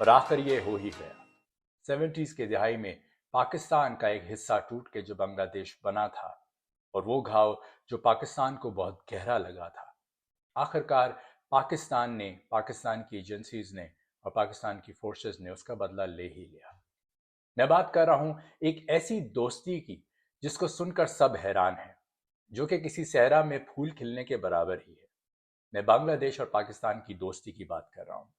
اور آخر یہ ہو ہی گیا۔ 70s کے دہائی میں پاکستان کا ایک حصہ ٹوٹ کے جو بنگلہ دیش بنا تھا، اور وہ گھاؤ جو پاکستان کو بہت گہرا لگا تھا، آخرکار پاکستان کی ایجنسیز نے اور پاکستان کی فورسز نے اس کا بدلہ لے ہی لیا۔ میں بات کر رہا ہوں ایک ایسی دوستی کی جس کو سن کر سب حیران ہیں، جو کہ کسی صحرا میں پھول کھلنے کے برابر ہی ہے۔ میں بنگلہ دیش اور پاکستان کی دوستی کی بات کر رہا ہوں،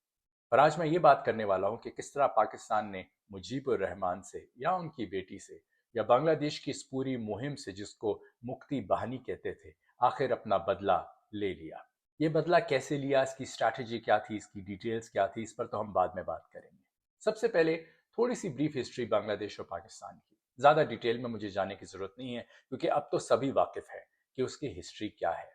اور آج میں یہ بات کرنے والا ہوں کہ کس طرح پاکستان نے مجیب الرحمان سے یا ان کی بیٹی سے یا بنگلہ دیش کی اس پوری مہم سے، جس کو مکتی بہانی کہتے تھے، آخر اپنا بدلہ لے لیا۔ یہ بدلہ کیسے لیا، اس کی اسٹریٹجی کیا تھی، اس کی ڈیٹیلز کیا تھی، اس پر تو ہم بعد میں بات کریں گے۔ سب سے پہلے تھوڑی سی بریف ہسٹری بنگلہ دیش اور پاکستان کی۔ زیادہ ڈیٹیل میں مجھے جانے کی ضرورت نہیں ہے، کیونکہ اب تو سبھی واقف ہیں کہ اس کی ہسٹری کیا ہے۔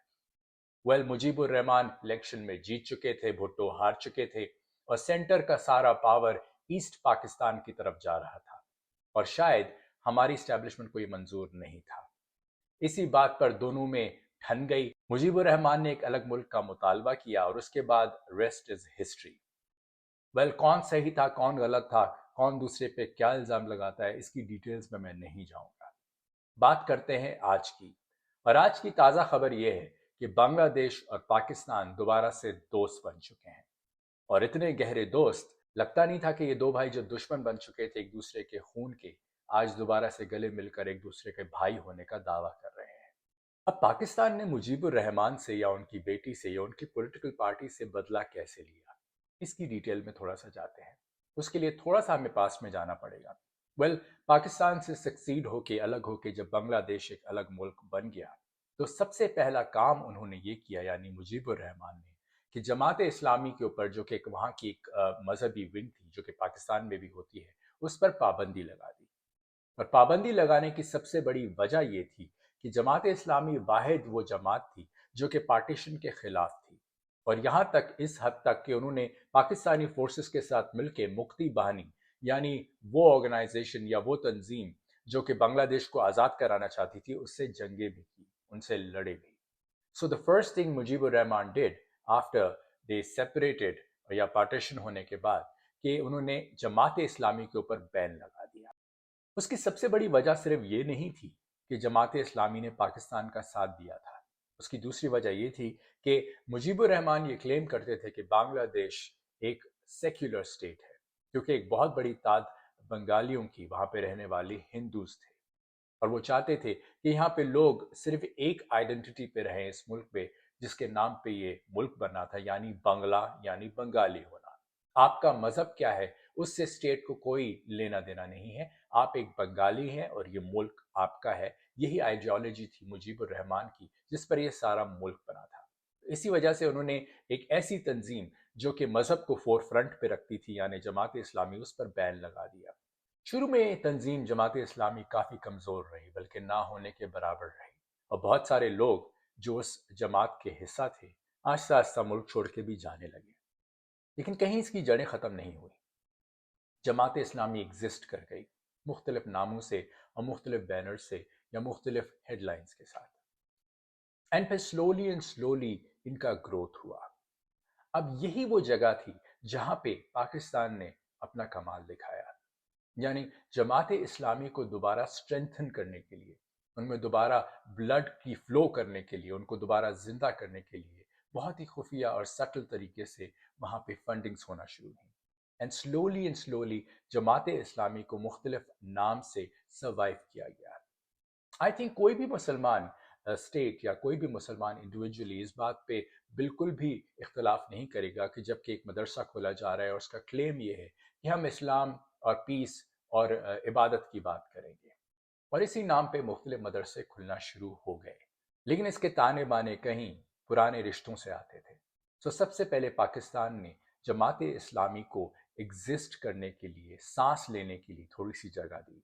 مجیب الرحمان الیکشن میں جیت چکے تھے، بھٹو ہار چکے تھے، اور سینٹر کا سارا پاور ایسٹ پاکستان کی طرف جا رہا تھا، اور شاید ہماری اسٹیبلشمنٹ کو یہ منظور نہیں تھا۔ اسی بات پر دونوں میں ٹھن گئی۔ مجیب الرحمان نے ایک الگ ملک کا مطالبہ کیا، اور اس کے بعد ریسٹ از ہسٹری۔ کون صحیح تھا، کون غلط تھا، کون دوسرے پہ کیا الزام لگاتا ہے، اس کی ڈیٹیلز میں نہیں جاؤں گا۔ بات کرتے ہیں آج کی، اور آج کی تازہ خبر یہ ہے کہ بنگلہ دیش اور پاکستان دوبارہ سے دوست بن چکے ہیں، اور اتنے گہرے دوست، لگتا نہیں تھا کہ یہ دو بھائی جو دشمن بن چکے تھے ایک دوسرے کے خون کے، آج دوبارہ سے گلے مل کر ایک دوسرے کے بھائی ہونے کا دعویٰ کر رہے ہیں۔ اب پاکستان نے مجیب الرحمان سے یا ان کی بیٹی سے یا ان کی پولیٹیکل پارٹی سے بدلہ کیسے لیا، اس کی ڈیٹیل میں تھوڑا سا جاتے ہیں۔ اس کے لیے تھوڑا سا ہمیں پاس میں جانا پڑے گا۔ پاکستان سے سکسیڈ ہو کے، الگ ہو کے، جب بنگلہ دیش ایک الگ ملک بن گیا، تو سب سے پہلا کام انہوں نے یہ کیا، یعنی مجیب الرحمان نے، کہ جماعت اسلامی کے اوپر، جو کہ وہاں کی ایک مذہبی ونگ تھی، جو کہ پاکستان میں بھی ہوتی ہے، اس پر پابندی لگا دی۔ اور پابندی لگانے کی سب سے بڑی وجہ یہ تھی کہ جماعت اسلامی واحد وہ جماعت تھی جو کہ پارٹیشن کے خلاف تھی، اور یہاں تک اس حد تک کہ انہوں نے پاکستانی فورسز کے ساتھ مل کے مکتی بہانی، یعنی وہ آرگنائزیشن یا وہ تنظیم جو کہ بنگلہ دیش کو آزاد کرانا چاہتی تھی، اس سے جنگیں بھی کی، ان سے لڑے بھی۔ So the first thing Mujibur Rahman did after they separated یا پارٹیشن ہونے کے بعد، کہ انہوں نے جماعت اسلامی کے اوپر بین لگا دیا۔ اس کی سب سے بڑی وجہ صرف یہ نہیں تھی کہ جماعت اسلامی نے پاکستان کا ساتھ دیا تھا، اس کی دوسری وجہ یہ تھی کہ مجیب الرحمان یہ کلیم کرتے تھے کہ بنگلہ دیش ایک سیکولر اسٹیٹ ہے، کیونکہ ایک بہت بڑی تعداد بنگالیوں کی وہاں پہ رہنے والے ہندوز تھے، اور وہ چاہتے تھے کہ یہاں پہ لوگ صرف ایک آئیڈینٹی پہ رہیں اس ملک پہ، جس کے نام پہ یہ ملک بنا تھا، یعنی بنگلہ، یعنی بنگالی ہونا۔ آپ کا مذہب کیا ہے، اس سے اسٹیٹ کو کوئی لینا دینا نہیں ہے، آپ ایک بنگالی ہیں اور یہ ملک آپ کا ہے۔ یہی آئیڈیالوجی تھی مجیب الرحمان کی، جس پر یہ سارا ملک بنا تھا۔ اسی وجہ سے انہوں نے ایک ایسی تنظیم جو کہ مذہب کو فور فرنٹ پہ رکھتی تھی، یعنی جماعت اسلامی، اس پر بین لگا دیا۔ شروع میں یہ تنظیم جماعت اسلامی کافی کمزور رہی، بلکہ نہ ہونے کے برابر رہی، اور بہت سارے لوگ جو اس جماعت کے حصہ تھے آہستہ آہستہ ملک چھوڑ کے بھی جانے لگے، لیکن کہیں اس کی جڑیں ختم نہیں ہوئی۔ جماعت اسلامی ایگزسٹ کر گئی، مختلف ناموں سے اور مختلف بینر سے یا مختلف ہیڈ لائنز کے ساتھ، اینڈ پھر سلولی ان کا گروتھ ہوا۔ اب یہی وہ جگہ تھی جہاں پہ پاکستان نے اپنا کمال دکھایا، یعنی جماعت اسلامی کو دوبارہ اسٹرینتھن کرنے کے لیے، ان میں دوبارہ بلڈ کی فلو کرنے کے لیے، ان کو دوبارہ زندہ کرنے کے لیے بہت ہی خفیہ اور سٹل طریقے سے وہاں پہ فنڈنگز ہونا شروع ہوئی، اینڈ سلولی جماعت اسلامی کو مختلف نام سے سروائیو کیا گیا۔ آئی تھنک کوئی بھی مسلمان اسٹیٹ یا کوئی بھی مسلمان انڈیویجولی اس بات پہ بالکل بھی اختلاف نہیں کرے گا کہ جب کہ ایک مدرسہ کھولا جا رہا ہے اور اس کا کلیم یہ ہے کہ ہم اسلام اور پیس اور عبادت کی بات کریں گے، اور اسی نام پہ مختلف مدرسے کھلنا شروع ہو گئے، لیکن اس کے تانے بانے کہیں پرانے رشتوں سے آتے تھے۔ سب سے پہلے پاکستان نے جماعت اسلامی کو ایگزسٹ کرنے کے لیے، سانس لینے کے لیے تھوڑی سی جگہ دی،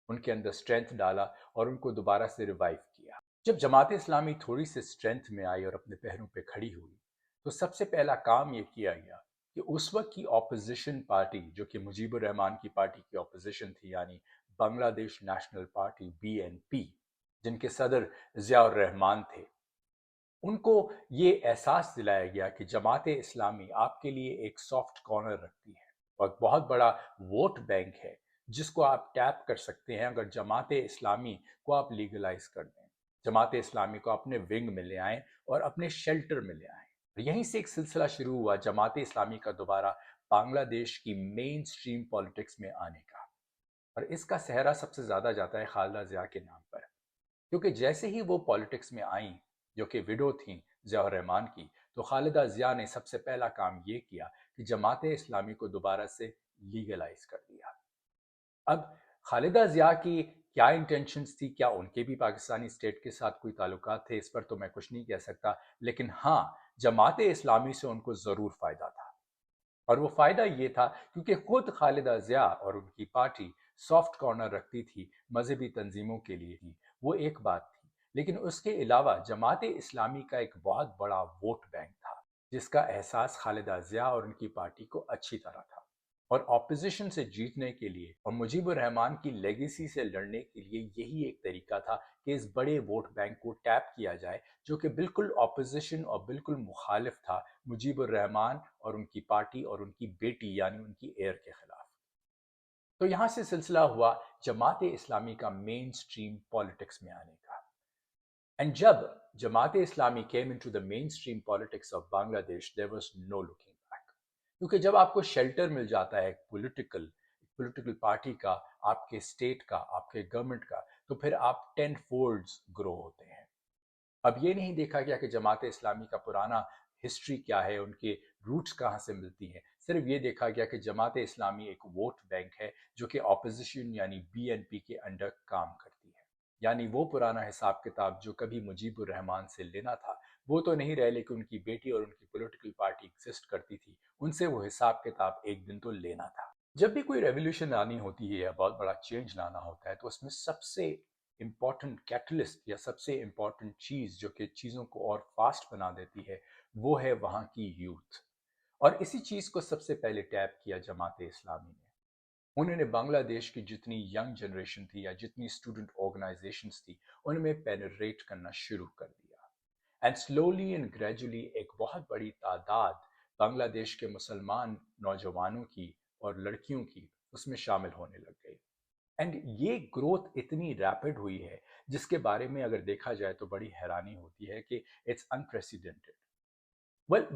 ان کے اندر اسٹرینتھ ڈالا اور ان کو دوبارہ سے ریوائیو کیا۔ جب جماعت اسلامی تھوڑی سی اسٹرینتھ میں آئی اور اپنے پیروں پہ کھڑی ہوئی، تو سب سے پہلا کام یہ کیا گیا کہ اس وقت کی اپوزیشن پارٹی، جو کہ مجیب الرحمان کی پارٹی کی اپوزیشن تھی، یعنی بنگلہ دیش نیشنل پارٹی BNP، جن کے صدر ضیاء الرحمان تھے، ان کو یہ احساس دلایا گیا کہ جماعت اسلامی آپ کے لیے ایک سافٹ کارنر رکھتی ہے، اور بہت بڑا ووٹ بینک ہے جس کو آپ ٹیپ کر سکتے ہیں اگر جماعت اسلامی کو آپ لیگلائز کر دیں، جماعت اسلامی کو اپنے ونگ میں لے آئیں اور اپنے شیلٹر میں لے آئیں۔ یہیں سے ایک سلسلہ شروع ہوا جماعت اسلامی کا دوبارہ بنگلہ دیش کی مین سٹریم پالیٹکس میں آنے کا، اور اس کا سہرا سب سے زیادہ جاتا ہے خالدہ ضیاء کے نام پر، کیونکہ جیسے ہی وہ پالیٹکس میں آئیں جو کہ وڈو تھیں ضیاء الرحمان کی، تو خالدہ ضیاء نے سب سے پہلا کام یہ کیا کہ جماعت اسلامی کو دوبارہ سے لیگلائز کر دیا۔ اب خالدہ ضیاء کی کیا انٹینشنز تھی، کیا ان کے بھی پاکستانی اسٹیٹ کے ساتھ کوئی تعلقات تھے، اس پر تو میں کچھ نہیں کہہ سکتا، لیکن ہاں جماعت اسلامی سے ان کو ضرور فائدہ تھا، اور وہ فائدہ یہ تھا کیونکہ خود خالدہ ضیاء اور ان کی پارٹی سافٹ کارنر رکھتی تھی مذہبی تنظیموں کے لیے ہی، وہ ایک بات تھی، لیکن اس کے علاوہ جماعت اسلامی کا ایک بہت بڑا ووٹ بینک تھا جس کا احساس خالدہ ضیاء اور ان کی پارٹی کو اچھی طرح تھا، اور اپوزیشن سے جیتنے کے لیے اور مجیب الرحمان کی لیگیسی سے لڑنے کے لیے یہی ایک طریقہ تھا کہ اس بڑے ووٹ بینک کو ٹیپ کیا جائے جو کہ بالکل اپوزیشن اور بالکل مخالف تھا مجیب الرحمان اور ان کی پارٹی اور ان کی بیٹی یعنی ان کی ایئر کے خلاف۔ تو یہاں سے سلسلہ ہوا جماعت اسلامی کا مین سٹریم پالیٹکس میں آنے کا، اینڈ جب Jamaat Islami came into the mainstream politics of Bangladesh, there was no looking back. کیونکہ جب آپ کو شیلٹر مل جاتا ہے ایک پولیٹیکل پارٹی کا، آپ کے اسٹیٹ کا، آپ کے گورنمنٹ کا، تو پھر آپ 10 فولڈز گرو ہوتے ہیں۔ اب یہ نہیں دیکھا گیا کہ جماعت اسلامی کا پرانا ہسٹری کیا ہے، ان کے روٹس کہاں سے ملتی ہیں، صرف یہ دیکھا گیا کہ جماعت اسلامی ایک ووٹ بینک ہے جو کہ اپوزیشن یعنی BNP کے انڈر کام کرتی ہے، یعنی وہ پرانا حساب کتاب جو کبھی مجیب الرحمان سے لینا تھا وہ تو نہیں رہے، لیکن ان کی بیٹی اور ان کی پولیٹیکل پارٹی ایگزسٹ کرتی تھی، ان سے وہ حساب کتاب ایک دن تو لینا تھا۔ جب بھی کوئی ریولیوشن آنی ہوتی ہے یا بہت بڑا چینج لانا ہوتا ہے تو اس میں سب سے امپورٹنٹ کیٹلسٹ یا سب سے امپورٹنٹ چیز جو کہ چیزوں کو اور فاسٹ بنا دیتی ہے وہ ہے وہاں کی یوتھ، اور اسی چیز کو سب سے پہلے ٹیپ کیا جماعت اسلامی نے۔ انہوں نے بنگلہ دیش کی جتنی ینگ جنریشن تھی یا جتنی اسٹوڈنٹ آرگنائزیشنز تھی ان میں پینیٹریٹ کرنا شروع کر دیا، اینڈ سلولی اینڈ گریجولی ایک بہت بڑی تعداد بنگلہ دیش کے مسلمان نوجوانوں کی اور لڑکیوں کی اس میں شامل ہونے لگ گئی، اینڈ یہ گروتھ اتنی ریپڈ ہوئی ہے جس کے بارے میں اگر دیکھا جائے تو بڑی حیرانی ہوتی ہے کہ اٹس انپریسیڈنٹڈ۔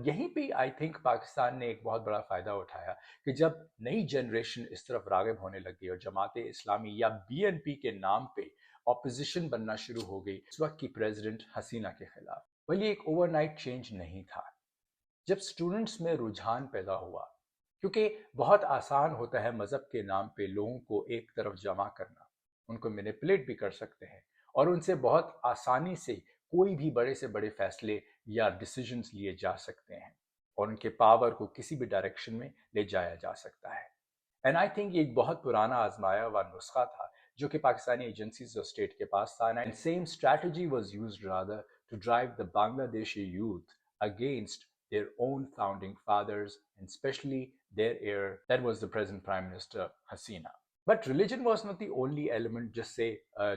یہیں پہ آئی تھنک پاکستان نے ایک بہت بڑا فائدہ اٹھایا کہ جب نئی جنریشن اس طرف راغب ہونے لگی اور جماعت اسلامی یا BNP کے نام پہ اپوزیشن بننا شروع ہو گئی اس وقت کی پریزیڈنٹ حسینہ کے خلاف، یہ ایک اوور نائٹ چینج نہیں تھا۔ جب اسٹوڈنٹس میں رجحان پیدا ہوا، کیونکہ بہت آسان ہوتا ہے مذہب کے نام پہ لوگوں کو ایک طرف جمع کرنا، ان کو مینیپولیٹ بھی کر سکتے ہیں اور ان سے بہت آسانی سے کوئی بھی بڑے سے بڑے فیصلے یا ڈیسیجنز لیے جا سکتے ہیں اور ان کے پاور کو کسی بھی ڈائریکشن میں لے جایا جا سکتا ہے۔ اینڈ آئی تھنک یہ ایک بہت پرانا آزمایا ہوا نسخہ تھا جو کہ پاکستانی ایجنسیز اور اسٹیٹ کے پاس تھا، and same strategy was used rather to drive the Bangladeshi youth against their own founding fathers and especially their heir, that was the present Prime Minister Hasina. But religion was not the only element جس سے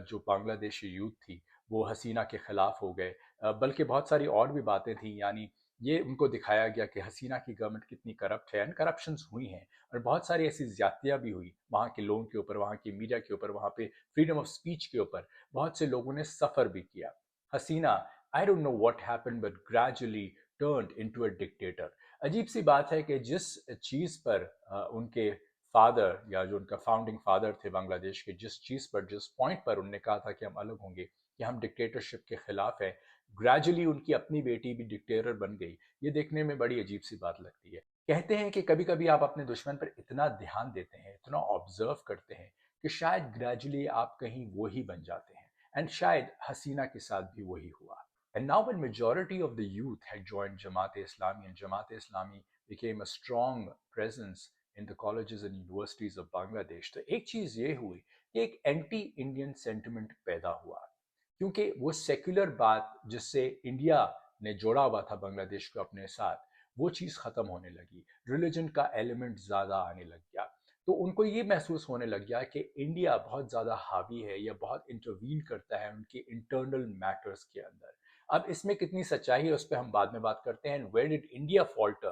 جو بنگلہ دیشی youth تھی وہ حسینہ کے خلاف ہو گئے، بلکہ بہت ساری اور بھی باتیں تھیں، یعنی یہ ان کو دکھایا گیا کہ حسینہ کی گورنمنٹ کتنی کرپٹ ہے، اینڈ کرپشنز ہوئی ہیں اور بہت ساری ایسی زیادتیاں بھی ہوئی وہاں کے لوگوں کے اوپر، وہاں کی میڈیا کے اوپر، وہاں پہ فریڈم آف اسپیچ کے اوپر بہت سے لوگوں نے سفر بھی کیا۔ حسینہ I don't know what happened but gradually turned into a dictator۔ عجیب سی بات ہے کہ جس چیز پر ان کے فادر یا جو ان کا فاؤنڈنگ فادر تھے بنگلہ دیش کے، جس چیز پر جس پوائنٹ پر انہوں نے کہا تھا کہ ہم الگ ہوں گے، کہ ہم ڈکٹیٹرشپ کے خلاف ہیں، گریجولی ان کی اپنی بیٹی بھی ڈکٹیٹر بن گئی۔ یہ دیکھنے میں بڑی عجیب سی بات لگتی ہے۔ کہتے ہیں کہ کبھی کبھی آپ اپنے دشمن پر اتنا دھیان دیتے ہیں، اتنا آبزرو کرتے ہیں کہ شاید گریجولی آپ کہیں وہی بن جاتے ہیں، اینڈ شاید حسینہ کے ساتھ بھی وہی ہوا۔ And now when majority of the youth had joined Jamaat Islami and Jamaat Islami became a strong presence in the colleges and universities of Bangladesh، تو ایک چیز یہ ہوئی کہ ایک اینٹی انڈین سینٹیمنٹ پیدا ہوا، کیونکہ وہ سیکولر بات جس سے انڈیا نے جوڑا ہوا تھا بنگلہ دیش کو اپنے ساتھ، وہ چیز ختم ہونے لگی، ریلیجن کا ایلیمنٹ زیادہ آنے لگ گیا، تو ان کو یہ محسوس ہونے لگ گیا کہ انڈیا بہت زیادہ حاوی ہے یا بہت انٹروین کرتا ہے ان کے انٹرنل میٹرز کے اندر۔ اب اس میں کتنی سچائی ہے اس پہ ہم بعد میں بات کرتے ہیں، where ڈڈ India falter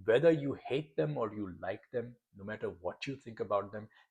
whether you hate them or you like them, no matter what you think about them,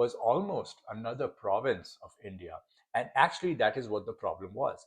was almost another province of India, and actually that is what the problem was,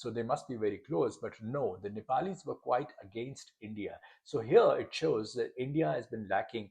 so they must be very close, but no, the Nepalis were quite against India. So here it shows that India has been lacking.